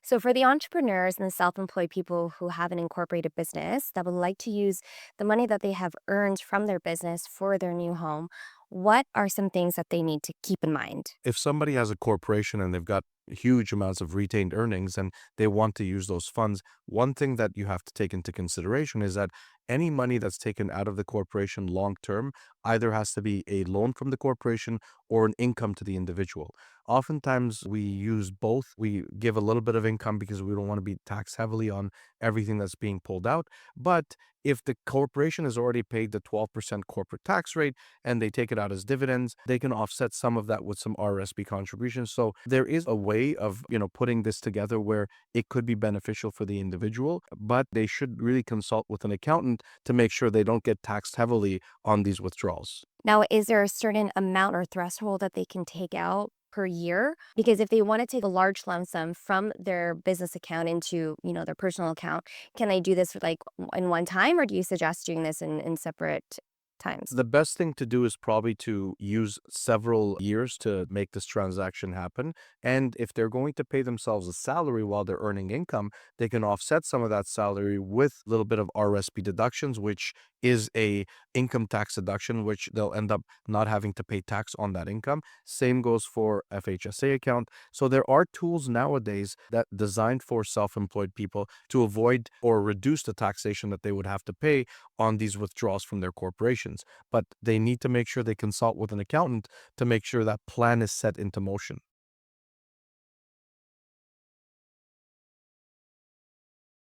So, for the entrepreneurs and the self employed people who have an incorporated business that would like to use the money that they have earned from their business for their new home, what are some things that they need to keep in mind? If somebody has a corporation and they've got huge amounts of retained earnings and they want to use those funds, one thing that you have to take into consideration is that any money that's taken out of the corporation long term either has to be a loan from the corporation or an income to the individual. Oftentimes, we use both. We give a little bit of income because we don't want to be taxed heavily on everything that's being pulled out. But if the corporation has already paid the 12% corporate tax rate, and they take it out as dividends, they can offset some of that with some RSP contributions. So there is a way of, putting this together where it could be beneficial for the individual, but they should really consult with an accountant to make sure they don't get taxed heavily on these withdrawals. Now, is there a certain amount or threshold that they can take out per year? Because if they want to take a large lump sum from their business account into, their personal account, can they do this like in one time, or do you suggest doing this in separate times? The best thing to do is probably to use several years to make this transaction happen. And if they're going to pay themselves a salary while they're earning income, they can offset some of that salary with a little bit of RSP deductions, which is a income tax deduction, which they'll end up not having to pay tax on that income. Same goes for FHSA account. So there are tools nowadays that designed for self-employed people to avoid or reduce the taxation that they would have to pay on these withdrawals from their corporations. But they need to make sure they consult with an accountant to make sure that plan is set into motion.